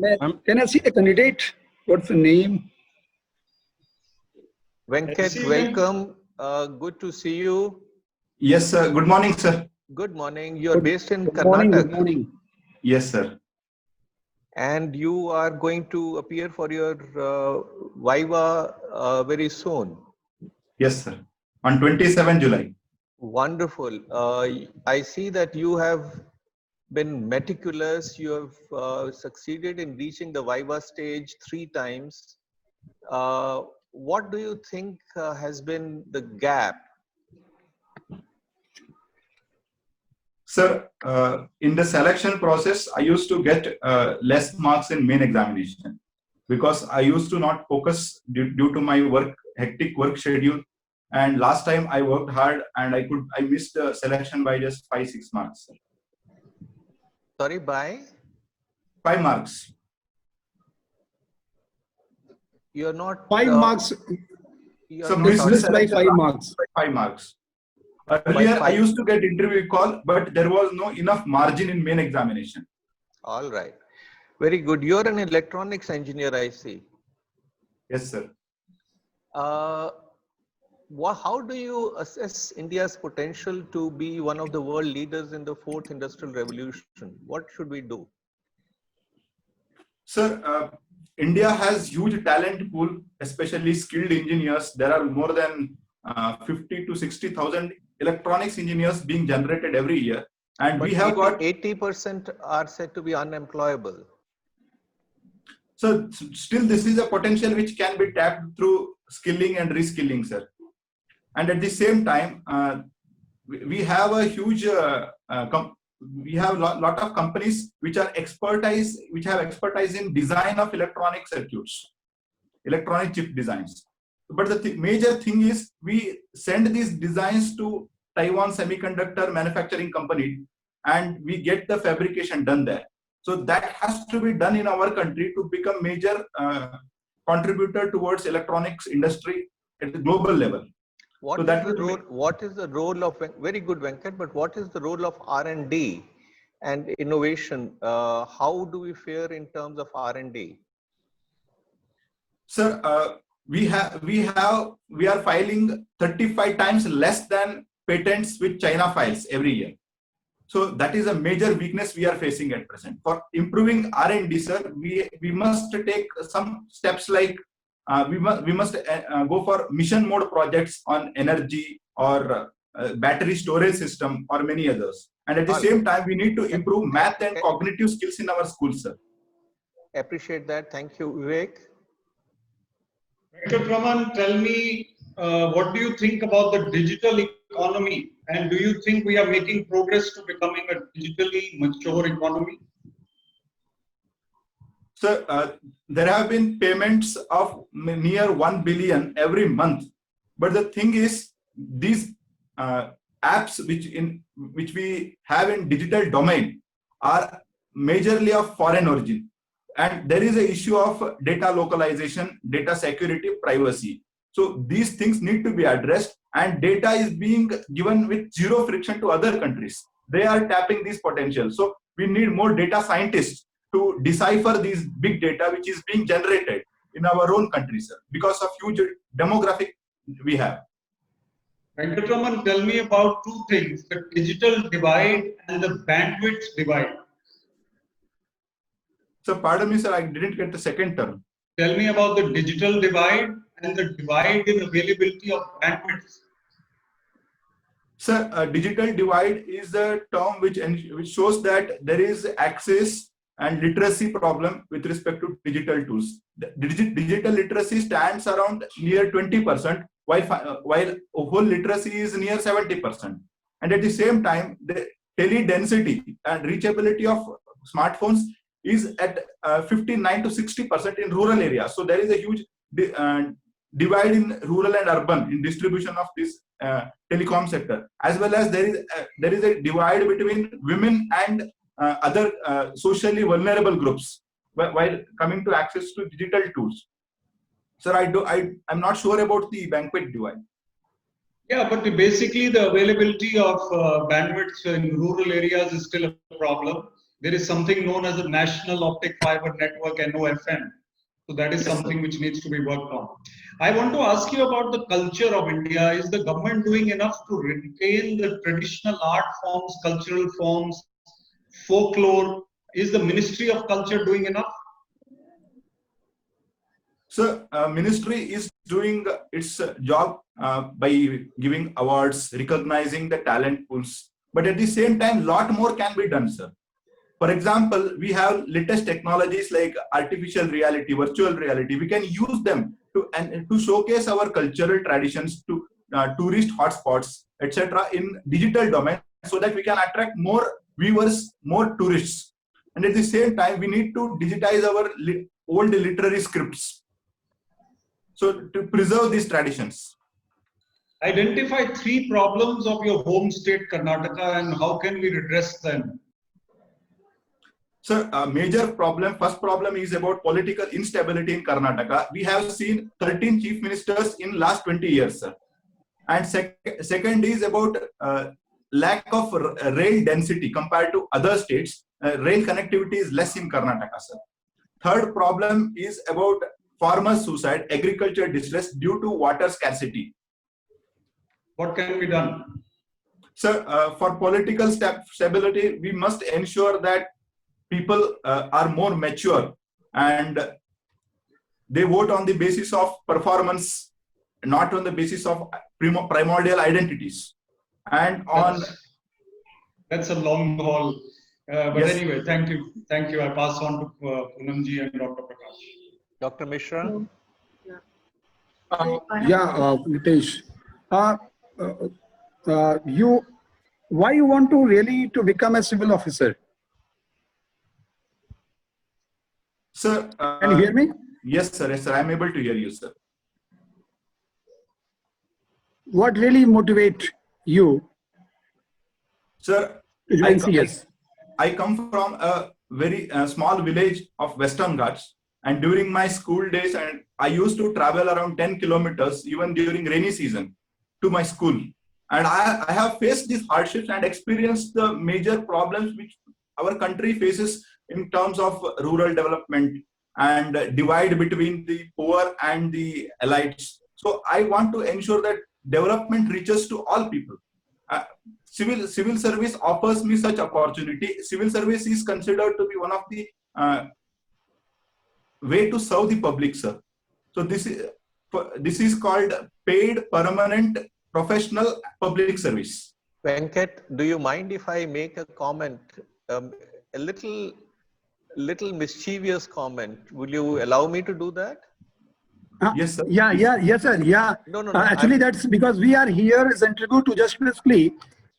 Can I see the candidate? What's the name? Venkat, welcome. Good to see you. Yes, sir. Good morning, sir. Good morning. You are based in Good morning. Karnataka. Good morning. Yes, sir. And you are going to appear for your Viva very soon. Yes, sir. On 27 July. Wonderful. I see that you have been meticulous. You have succeeded in reaching the Viva stage 3 times. What do you think has been the gap? Sir, in the selection process, I used to get less marks in main examination because I used to not focus due to my hectic work schedule. And last time I worked hard and I missed the selection by just 5-6 marks. Sir. Sorry, by? 5 marks. You're not 5 marks. So missed by 5 marks. 5 marks. Earlier, I used to get interview call, but there was no enough margin in main examination. All right. Very good. You're an electronics engineer, I see. Yes, sir. How do you assess India's potential to be one of the world leaders in the 4th industrial revolution? What should we do? Sir, India has huge talent pool, especially skilled engineers. There are more than 50 to 60,000 electronics engineers being generated every year. And but we have 80% are said to be unemployable. So still this is a potential which can be tapped through skilling and reskilling, sir. And at the same time, we have a huge, we have lot of companies which have expertise in design of electronic circuits, electronic chip designs. But the major thing is we send these designs to Taiwan Semiconductor Manufacturing Company and we get the fabrication done there. So that has to be done in our country to become major contributor towards electronics industry at the global level. What is the role of, very good Venkat, but what is the role of R&D and innovation? How do we fare in terms of R&D? Sir, we are filing 35 times less than patents which China files every year. So that is a major weakness we are facing at present. For improving R&D, sir, we must take some steps like we must go for mission mode projects on energy or battery storage system or many others. And at the same time, we need to improve math and cognitive skills in our schools, sir. Appreciate that. Thank you, Vivek. Venkatraman, tell me, what do you think about the digital economy? And do you think we are making progress to becoming a digitally mature economy? So there have been payments of near 1 billion every month. But the thing is, these apps which we have in digital domain are majorly of foreign origin. And there is an issue of data localization, data security, privacy. So these things need to be addressed, and data is being given with zero friction to other countries. They are tapping this potential. So we need more data scientists to decipher these big data which is being generated in our own country, sir, because of huge demographic we have. Venkatraman, tell me about two things, the digital divide and the bandwidth divide. So pardon me, sir, I didn't get the second term. Tell me about the digital divide and the divide in availability of bandwidth. Sir, digital divide is the term which shows that there is access and literacy problem with respect to digital tools. Digital literacy stands around near 20%, while whole literacy is near 70%. And at the same time, the tele density and reachability of smartphones is at 59 to 60% in rural areas. So there is a huge divide in rural and urban in distribution of this telecom sector, as well as there is a divide between women and other socially vulnerable groups while coming to access to digital tools. Sir, I'm not sure about the bandwidth divide. Yeah, but basically the availability of bandwidth in rural areas is still a problem. There is something known as the National Optic Fiber Network, NOFN. So that is something which needs to be worked on. I want to ask you about the culture of India. Is the government doing enough to retain the traditional art forms, cultural forms, folklore? Is the Ministry of Culture doing enough? So, ministry is doing its job by giving awards, recognizing the talent pools. But at the same time, lot more can be done, sir. For example, we have latest technologies like artificial reality, virtual reality. We can use them to showcase our cultural traditions to tourist hotspots, etc. in digital domain, so that we can attract more viewers, more tourists. And at the same time, we need to digitize our old literary scripts, so to preserve these traditions. Identify 3 problems of your home state, Karnataka, and how can we redress them? So a major problem, first problem is about political instability in Karnataka. We have seen 13 chief ministers in last 20 years, sir. And second is about lack of rail density compared to other states. Rail connectivity is less in Karnataka, sir. Third problem is about farmer suicide, agriculture distress due to water scarcity. What can be done? Sir, for political stability, we must ensure that people are more mature and they vote on the basis of performance, not on the basis of primordial identities. And on that's a long haul. But yes. Anyway, thank you. Thank you. I pass on to Poonamji and Dr. Prakash. Dr. Mishra? Nitesh, why you want to really to become a civil officer? Sir, Can you hear me? Yes, sir. Yes, sir. I'm able to hear you, sir. What really motivate you Sir, to join CS? I come from a very small village of Western Ghats, and during my school days, and I used to travel around 10 kilometers even during rainy season to my school. And I have faced these hardships and experienced the major problems which our country faces in terms of rural development and divide between the poor and the elites. So I want to ensure that development reaches to all people. Civil service offers me such opportunity. Civil service is considered to be one of the way to serve the public, sir. So this is called paid permanent professional public service. Venkat, do you mind if I make a comment? A little mischievous comment. Will you allow me to do that? Yes, sir. Yes, sir. Yeah. No. Actually, that's because we are here as interview to just basically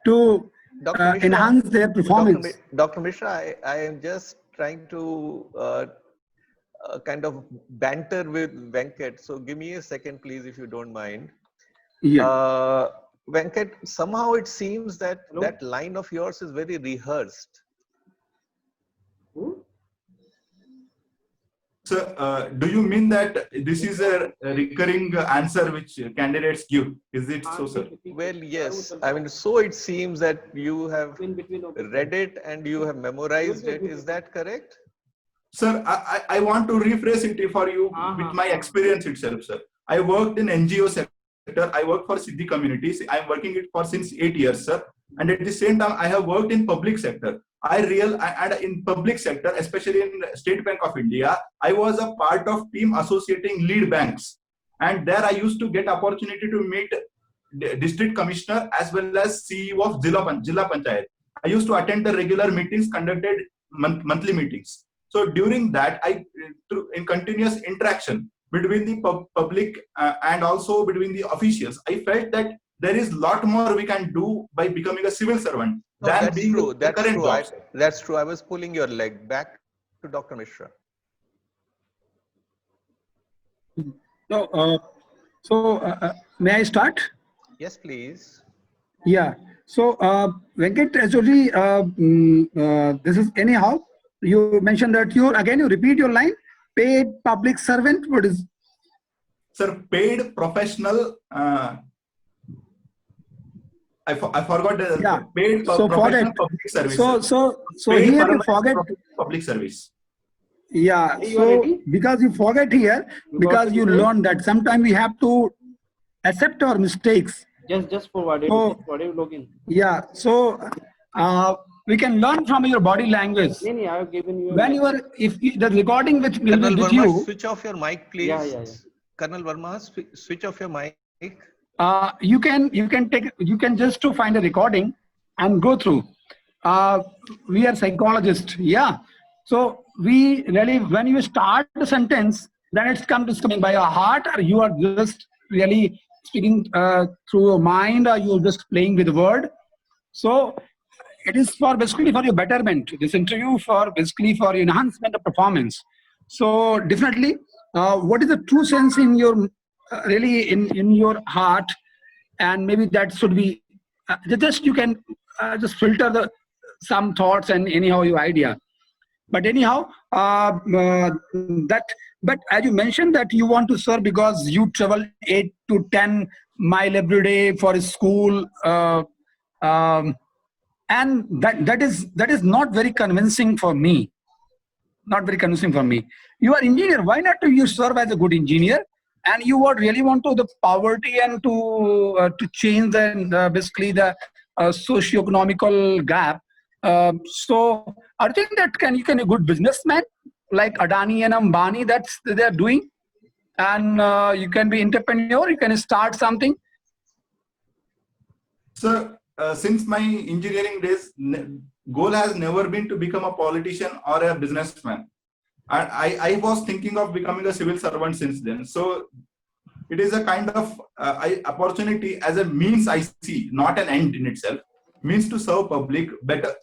to enhance their performance. Dr. Mishra, I am just trying to kind of banter with Venkat. So give me a second, please, if you don't mind. Yeah. Venkat, somehow it seems that that line of yours is very rehearsed. So, do you mean that this is a recurring answer which candidates give? Is it so, sir? Well, yes. I mean, so it seems that you have read it and you have memorized it. Is that correct? Sir, I want to rephrase it for you with my experience itself, sir. I worked in NGO sector. I work for Siddhi communities. I'm working it for since 8 years, sir. And at the same time, I have worked in public sector. And in public sector, especially in State Bank of India, I was a part of team associating lead banks. And there I used to get opportunity to meet district commissioner as well as CEO of Jilla Panchayat. I used to attend the regular meetings, conducted monthly meetings. So during that, in continuous interaction between the public and also between the officials, I felt that there is a lot more we can do by becoming a civil servant. No, that's true. That's true. I was pulling your leg. Back to Dr. Mishra. No. May I start? Yes, please. Yeah. So, Venkat, actually, this is anyhow. You mentioned that you repeat your line. Paid public servant. What is? Sir, paid professional. I forgot the Yeah. paid So professional forget. public service. So Paid here you permanent forget. public service. Yeah. You are So ready? because you forget here, You got because the you details? learn that sometimes we have to accept our mistakes. Just forward it. So Just forward it. Login. yeah. So we can learn from your body language. No, I have given you. When you are, if the recording which will Colonel be with Verma, you, switch off your mic, please. Yeah. Colonel Verma, switch off your mic. you can just to find a recording and go through. We are psychologists, yeah. So we really, when you start the sentence, then it's coming by your heart, or you are just really speaking through your mind, or you're just playing with the word. So it is for basically for your betterment. This interview for basically for enhancement of performance. So definitely, what is the true sense in your really in your heart, and maybe that should be just you can just filter the some thoughts and anyhow your idea. But anyhow, that. But as you mentioned that you want to serve because you travel 8 to 10 mile every day for school. And that is not very convincing for me. Not very convincing for me. You are engineer. Why not do you serve as a good engineer? And you would really want to the poverty and to change the basically the socio-economical gap. So I think that you can a good businessman like Adani and Ambani. That's they are doing, and you can be entrepreneur. You can start something. So since my engineering days, goal has never been to become a politician or a businessman. I was thinking of becoming a civil servant since then. So it is a kind of opportunity as a means I see, not an end in itself. Means to serve public better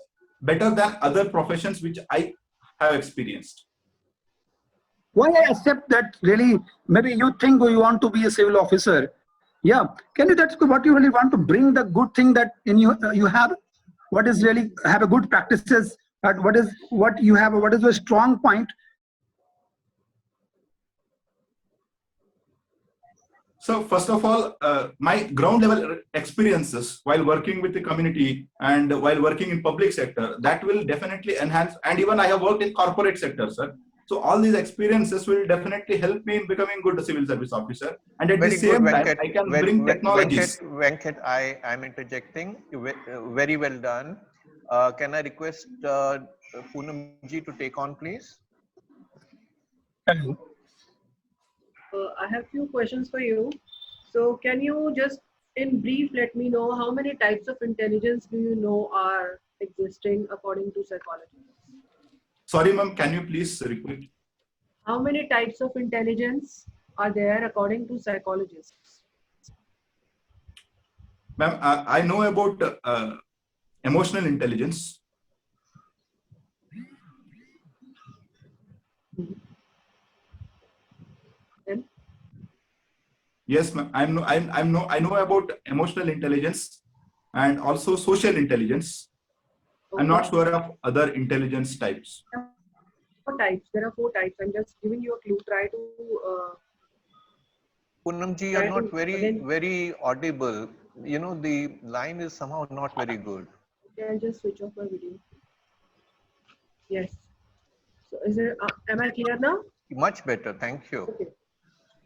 than other professions which I have experienced. Why I accept that really, maybe you think you want to be a civil officer. Yeah, can you, that's what you really want to bring the good thing that in you you have. What is really have a good practices, what is what you have, what is a strong point. So first of all, my ground level experiences while working with the community and while working in public sector, that will definitely enhance. And even I have worked in corporate sector, sir. So all these experiences will definitely help me in becoming good civil service officer. And at the same time, I can bring technologies. Venkat, I'm interjecting. Very well done. Can I request Poonamji to take on, please? I have few questions for you. So can you just in brief let me know how many types of intelligence do you know are existing according to psychology? Sorry, ma'am, can you please repeat? How many types of intelligence are there according to psychologists? Ma'am, I know about emotional intelligence. Then? Yes, ma'am. I know about emotional intelligence and also social intelligence. Okay. I'm not sure of other intelligence types. There are four types. I'm just giving you a clue. Try to. Poonamji, you're not very audible. You know, the line is somehow not very good. Okay, I'll just switch off my video. Yes. So is it? Am I clear now? Much better, thank you. Okay.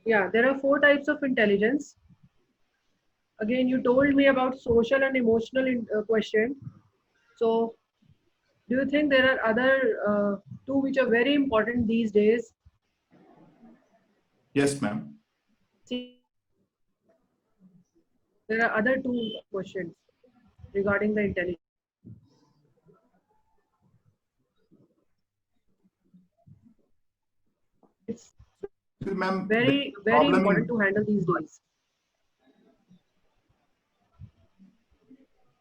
Yeah, there are four types of intelligence. Again, you told me about social and emotional question. So, do you think there are other two which are very important these days? Yes, ma'am. See, there are other two questions regarding the intelligence. It's Ma'am, very important to handle these days.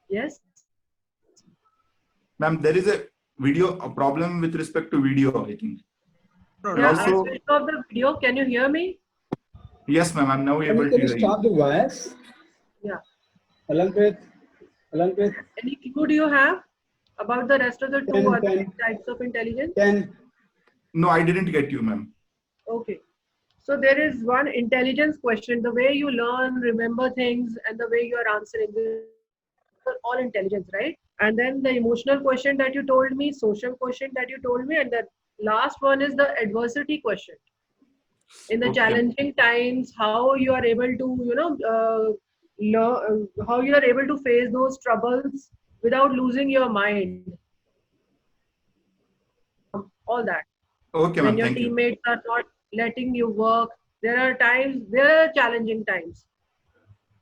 Yes? Ma'am, there is a problem with respect to video, I think. No, Yeah, also- I switched off the video. Can you hear me? Yes, ma'am, I'm now able to hear you. Stop the voice. Yeah. Alankrit. Any clue do you have about the rest of the two other types of intelligence? No, I didn't get you, ma'am. Okay. So there is one intelligence question, the way you learn, remember things, and the way you are answering. all intelligence, right? And then the emotional quotient that you told me, social quotient that you told me, and the last one is the adversity quotient. In the Okay. challenging times, how you are able to, how you are able to face those troubles without losing your mind. All that. Okay, When ma'am. your Thank you. teammates are not letting you work, there are challenging times.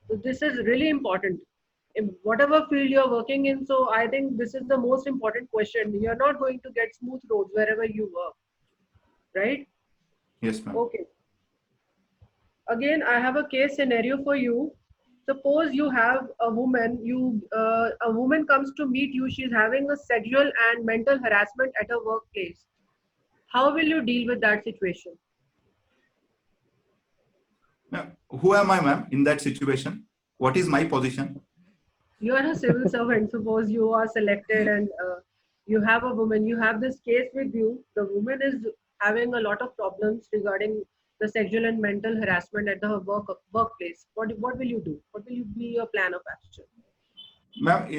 So this is really important in whatever field you're working in. So I think this is the most important question. You're not going to get smooth roads wherever you work, right? Yes, ma'am. Okay. Again, I have a case scenario for you. Suppose you have a woman, a woman comes to meet you, she's having a sexual and mental harassment at her workplace. How will you deal with that situation? Now, who am I, ma'am, in that situation? What is my position? You are a civil servant. Suppose you are selected and you have a woman, you have this case with you. The woman is having a lot of problems regarding the sexual and mental harassment at the workplace. What will you do? What will be your plan of action? Ma'am,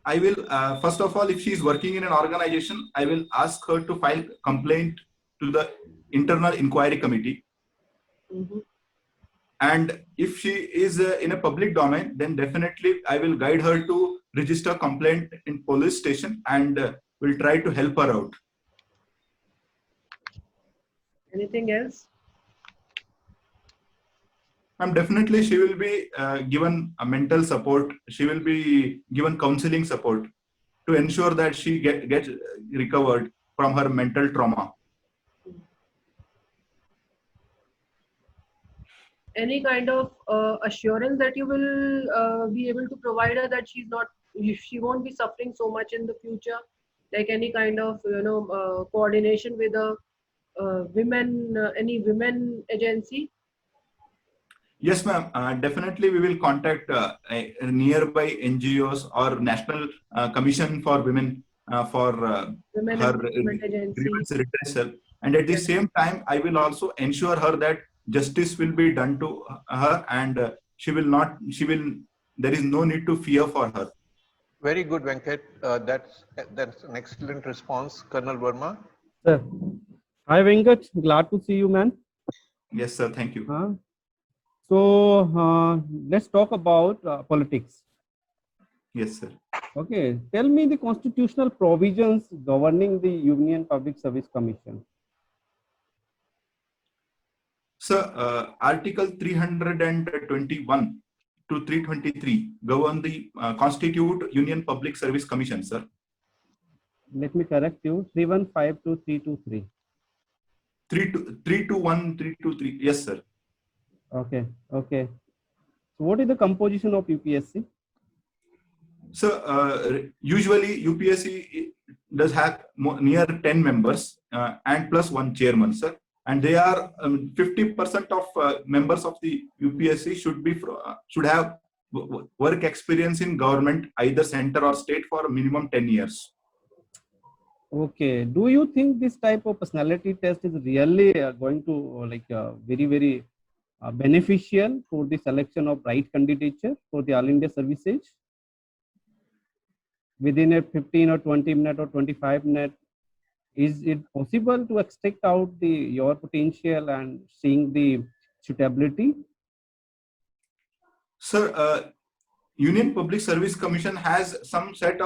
I will, first of all, if she is working in an organization, I will ask her to file complaint to the internal inquiry committee. Mm-hmm. And if she is in a public domain, then definitely I will guide her to register complaint in police station and will try to help her out. Anything else? Definitely she will be given a mental support. She will be given counseling support to ensure that she gets recovered from her mental trauma. Any kind of assurance that you will be able to provide her that she won't be suffering so much in the future, like any kind of coordination with a any women agency? Yes, ma'am. Definitely, we will contact nearby NGOs or National Commission for Women for Women her Empowerment Agency. grievance redressal. And at the same time, I will also ensure her that justice will be done to her, and there is no need to fear for her. Very good, Venkat. That's an excellent response, Colonel Verma. Sir. Hi, Venkat. Glad to see you, man. Yes, sir. Thank you. So let's talk about politics. Yes, sir. Okay. Tell me the constitutional provisions governing the Union Public Service Commission. Sir, Article 321 to 323 govern the constitute Union Public Service Commission, sir. Let me correct you. 315 to 323. 321, 323. Yes, sir. Okay. Okay. So what is the composition of UPSC? So usually UPSC does have near 10 members and plus one chairman, sir. And they are 50% of members of the UPSC should have work experience in government, either center or state, for minimum 10 years. Okay. Do you think this type of personality test is really going to very, very beneficial for the selection of right candidature for the All India services? Within a 15 or 20 minute or 25 minute, is it possible to extract out your potential and seeing the suitability? Sir, Union Public Service Commission has some set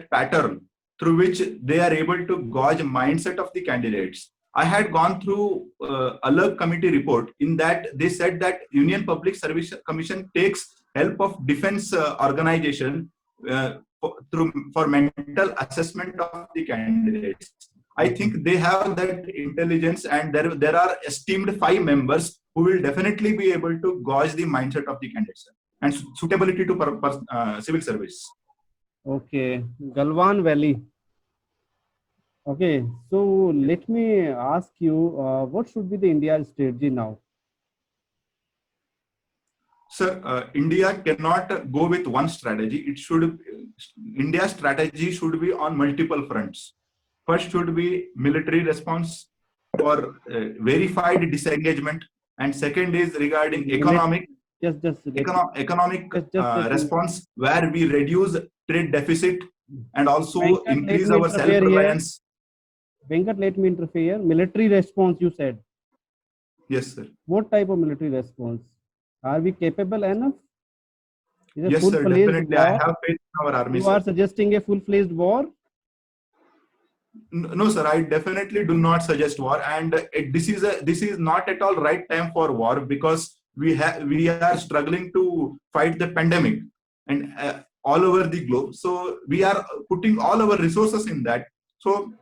pattern through which they are able to gauge mindset of the candidates. I had gone through Alag committee report. In that, they said that Union Public Service Commission takes help of defense organization for mental assessment of the candidates. I think they have that intelligence, and there are esteemed 5 members who will definitely be able to gauge the mindset of the candidates and suitability to civil service. Okay, Galwan Valley. Okay, so let me ask you, what should be the India's strategy now? Sir, India cannot go with one strategy. India's strategy should be on multiple fronts. First should be military response for verified disengagement, and second is regarding economic. economic just response where we reduce trade deficit and also Venkat, let increase me our interfere here. self-reliance. Venkat, let me interfere. Military response, you said. Yes, sir. What type of military response? Are we capable enough? Is a Yes, sir. full-fledged Definitely, war? I have faith in our army. You Sir. are suggesting a full-fledged war? No, sir. I definitely do not suggest war, and this is not at all right time for war because we are struggling to fight the pandemic and all over the globe. So we are putting all our resources in that. So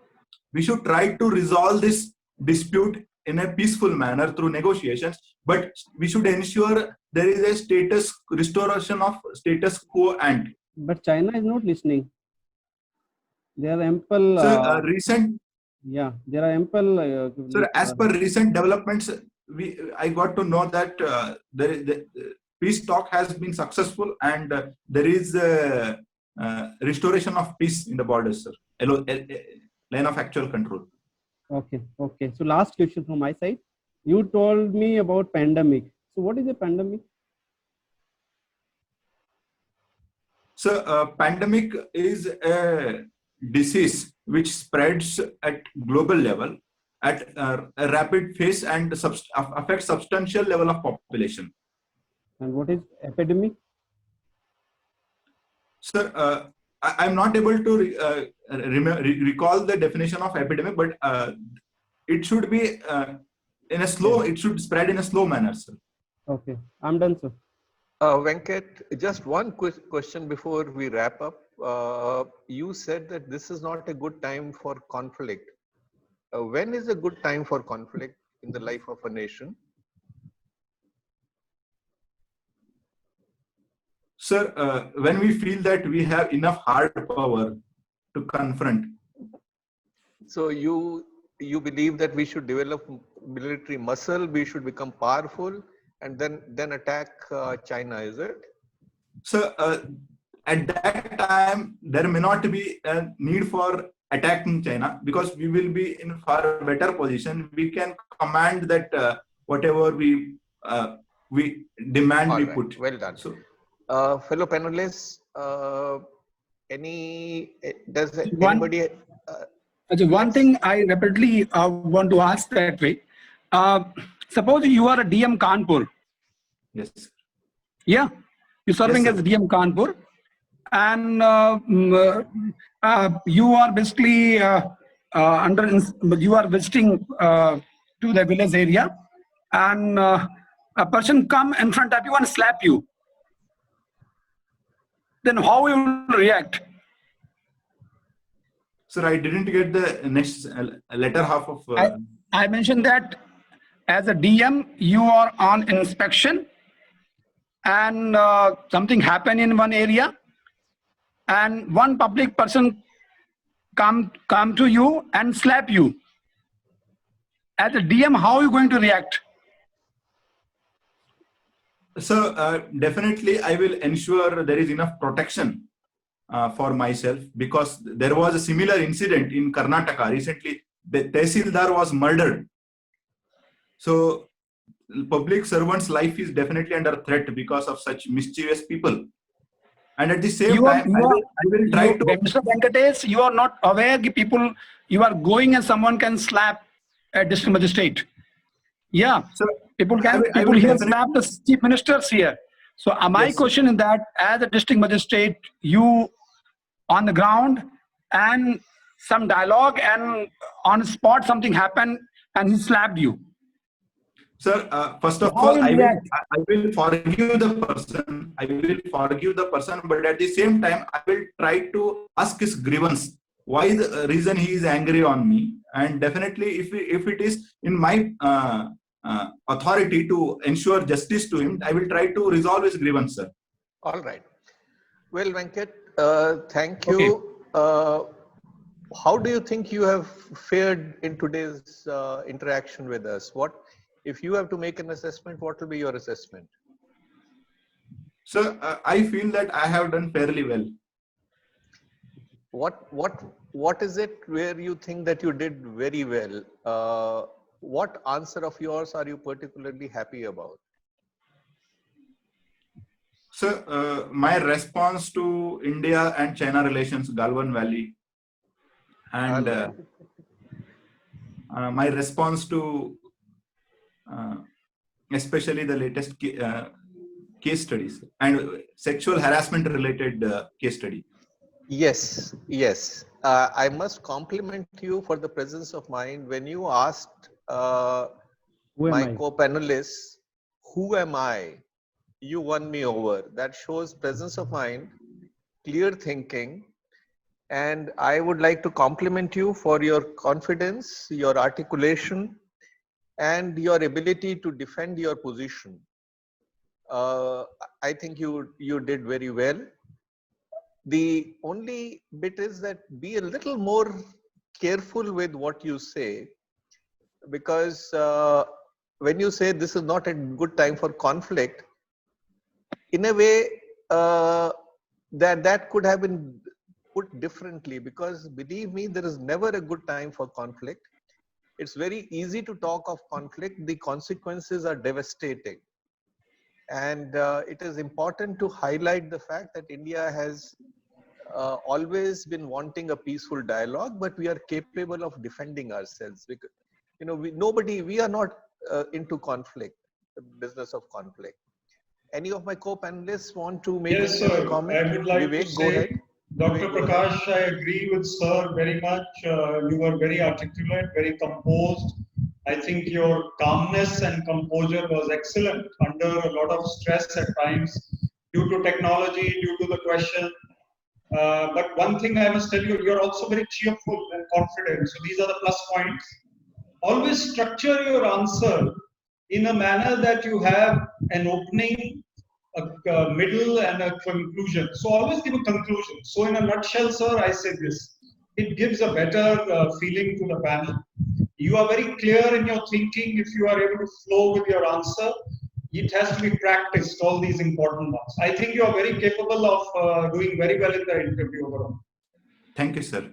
we should try to resolve this dispute in a peaceful manner through negotiations, but we should ensure there is a restoration of status quo ante. But China is not listening. There are ample. There are ample. Sir, as per recent developments, I got to know that the peace talk has been successful and there is restoration of peace in the borders, sir. Line of actual control. Okay. So last question from my side. You told me about pandemic. So what is a pandemic? So pandemic is a disease which spreads at global level at a rapid pace and affects substantial level of population. And what is epidemic? Sir, I'm not able to recall the definition of epidemic, but it should be in a slow. It should spread in a slow manner, sir. Okay, I'm done, sir. Venkat, just one question before we wrap up. You said that this is not a good time for conflict. When is a good time for conflict in the life of a nation? Sir, when we feel that we have enough hard power to confront. So you believe that we should develop military muscle, we should become powerful, and then attack China, is it? So at that time, there may not be a need for attacking China because we will be in far better position. We can command that whatever we demand, we put. Well done. So, fellow panelists, does anybody? One thing I rapidly want to ask that way. Suppose you are a DM Kanpur. Yes. Yeah, you're serving Yes, as DM Kanpur, and you are basically you are visiting to the village area, and a person come in front of you and slap you. Then how you will react? Sir, I didn't get the next latter half of. I mentioned that as a DM, you are on inspection and something happened in one area and one public person come to you and slap you. As a DM, how are you going to react? So definitely I will ensure there is enough protection for myself, because there was a similar incident in Karnataka recently. The Tehsildar was murdered. So public servant's life is definitely under threat because of such mischievous people. And at the same time, I will try to. Mr. Venkatesh, you are not aware the people you are going and someone can slap a district magistrate. Yeah, so people here slap the chief ministers here. So my question is that as a district magistrate, you on the ground and some dialogue and on spot something happened and he slapped you. Sir, first of all, I will forgive the person. I will forgive the person, but at the same time, I will try to ask his grievance. Why is the reason he is angry on me? And definitely, if it is in my authority to ensure justice to him, I will try to resolve his grievance, sir. All right. Well, Venkat, thank you. Okay. How do you think you have fared in today's interaction with us? If you have to make an assessment, what will be your assessment? Sir, I feel that I have done fairly well. What is it where you think that you did very well? What answer of yours are you particularly happy about? So my response to India and China relations, Galwan Valley, and my response to especially the latest case studies and sexual harassment related case study. Yes, yes. I must compliment you for the presence of mind when you asked my co-panelists, who am I? You won me over. That shows presence of mind, clear thinking, and I would like to compliment you for your confidence, your articulation, and your ability to defend your position. I think you did very well. The only bit is that be a little more careful with what you say, because when you say this is not a good time for conflict, in a way that could have been put differently, because believe me, there is never a good time for conflict. It's very easy to talk of conflict. The consequences are devastating. And it is important to highlight the fact that India has always been wanting a peaceful dialogue, but we are capable of defending ourselves. Because, you know, we are not into conflict, the business of conflict. Any of my co-panelists want to make yes, any sir. comment? I would like Vivek, to go say, ahead. Dr. Vivek, go Prakash, I agree with sir very much. You were very articulate, very composed. I think your calmness and composure was excellent under a lot of stress at times due to technology, due to the question. But one thing I must tell you, you're also very cheerful and confident. So these are the plus points. Always structure your answer in a manner that you have an opening, a middle, and a conclusion. So always give a conclusion. So in a nutshell, sir, I say this. It gives a better feeling to the panel. You are very clear in your thinking. If you are able to flow with your answer, it has to be practiced, all these important ones. I think you are very capable of doing very well in the interview overall. Thank you, sir.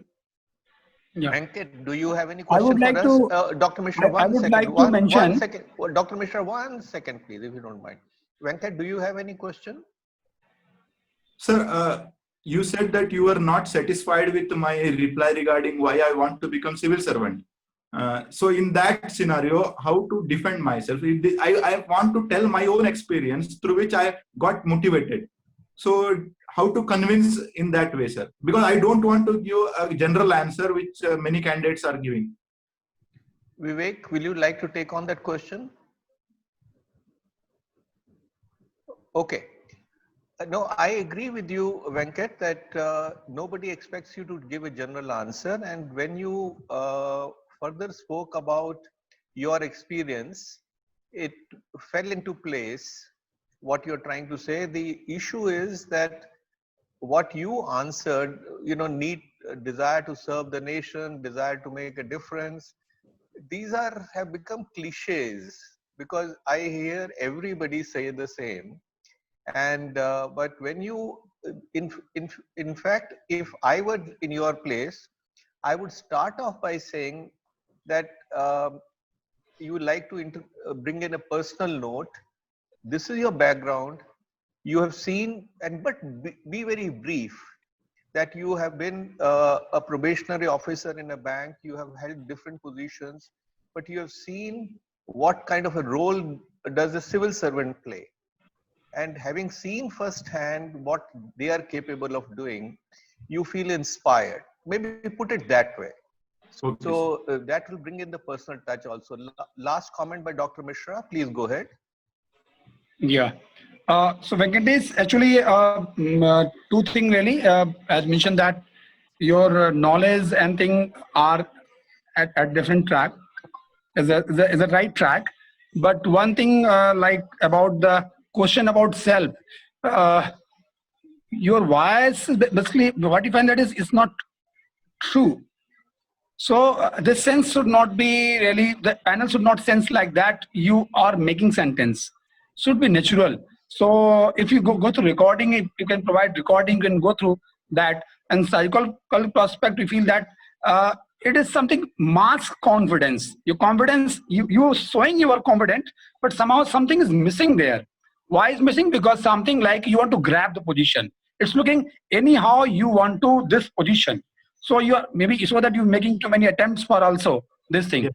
Yeah. Venkat, do you have any I would question like for us? to. Dr. Mishra, I would like to mention. One second. Well, Dr. Mishra, 1 second, please, if you don't mind. Venkat, do you have any question? Sir, you said that you are not satisfied with my reply regarding why I want to become civil servant. So in that scenario, how to defend myself? I want to tell my own experience through which I got motivated. So how to convince in that way, sir? Because I don't want to give a general answer which many candidates are giving. Vivek, will you like to take on that question? Okay. No, I agree with you, Venkat, that nobody expects you to give a general answer. And when you further spoke about your experience, it fell into place what you're trying to say. The issue is that what you answered, need, desire to serve the nation, desire to make a difference. These have become cliches, because I hear everybody say the same. And but when you, in fact, if I were in your place, I would start off by saying that you would like to bring in a personal note. This is your background. You have seen, but be very brief, that you have been a probationary officer in a bank. You have held different positions, but you have seen what kind of a role does a civil servant play. And having seen firsthand what they are capable of doing, you feel inspired. Maybe put it that way. Okay. So that will bring in the personal touch also. Last comment by Dr. Mishra, please go ahead. Yeah. So Venkatesh, actually, two things really. As mentioned that your knowledge and thing are at different track, is a right track. But one thing like about the question about self, your voice basically what you find that is not true. So this sense should not be really, the panel should not sense like that you are making sentence. Should be natural. So if you go through recording, if you can provide recording, you can go through that. And psychological prospect, we feel that it is something mask confidence. Your confidence, you showing you are confident, but somehow something is missing there. Why is missing? Because something like you want to grab the position. It's looking anyhow you want to this position. So you are maybe so that you're making too many attempts for also this thing. Yeah.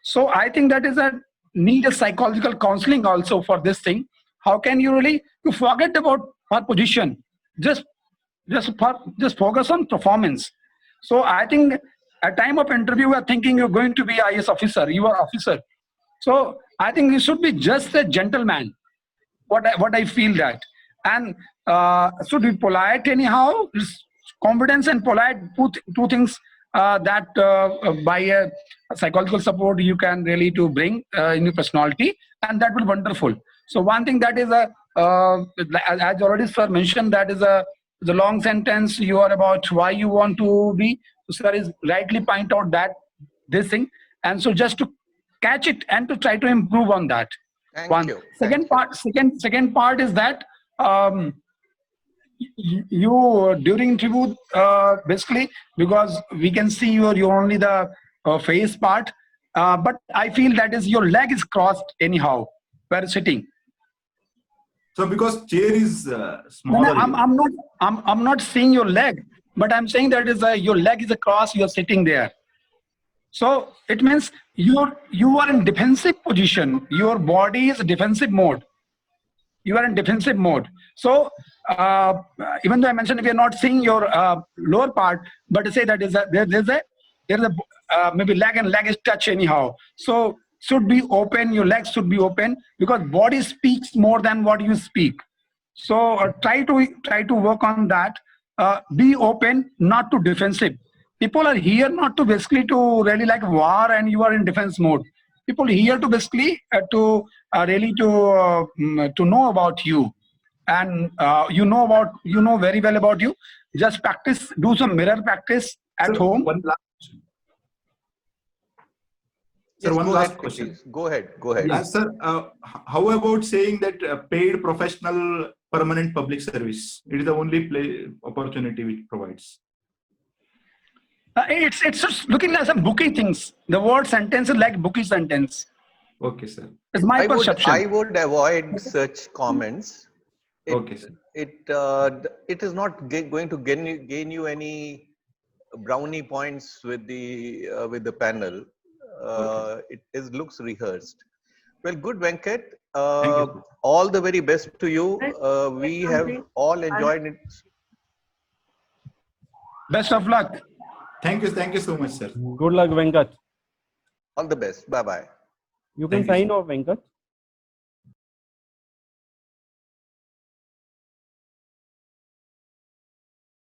So I think that is a need a psychological counseling also for this thing. How can you really you forget about her position? Just focus on performance. So I think at time of interview you are thinking you're going to be IAS officer, you are officer. So I think you should be just a gentleman. What I feel that, and should be polite anyhow. Confidence and polite, two things that by a psychological support you can really to bring in your personality, and that will be wonderful. So one thing that is as already sir mentioned, that is the long sentence you are about why you want to be. Sir is rightly point out that this thing, and so just to catch it and to try to improve on that. Thank you. Second part is that you during interview basically, because we can see you're only the face part, but I feel that is your leg is crossed anyhow where sitting. So because chair is No, smaller. I'm not seeing your leg, but I'm saying that is your leg is across, you're sitting there. So it means you are in defensive position. Your body is defensive mode. You are in defensive mode. So even though I mentioned we are not seeing your lower part, but say that is there's a maybe leg and leg is touch anyhow. So should be open. Your legs should be open because body speaks more than what you speak. So try to work on that. Be open, not too defensive. People are here not to basically to really like war and you are in defense mode. People here to basically to really to know about you, and you know very well about you. Just practice, do some mirror practice at Sir, home. one last question. Sir, Yes, one go last ahead, question. please. Go ahead. Sir, how about saying that paid professional permanent public service? It is the only opportunity which provides. It's just looking like some booky things. The word sentence is like booky sentence. Okay, sir. It's my perception. I would avoid such comments. Okay, sir. It is not going to gain you any brownie points with the panel. Looks rehearsed. Well, good, Venkat. Thank you. All the very best to you. We have all enjoyed it. Best of luck. Thank you so much, sir. Good luck, Venkat. All the best. Bye bye. You can Thank you, sign sir. off, Venkat.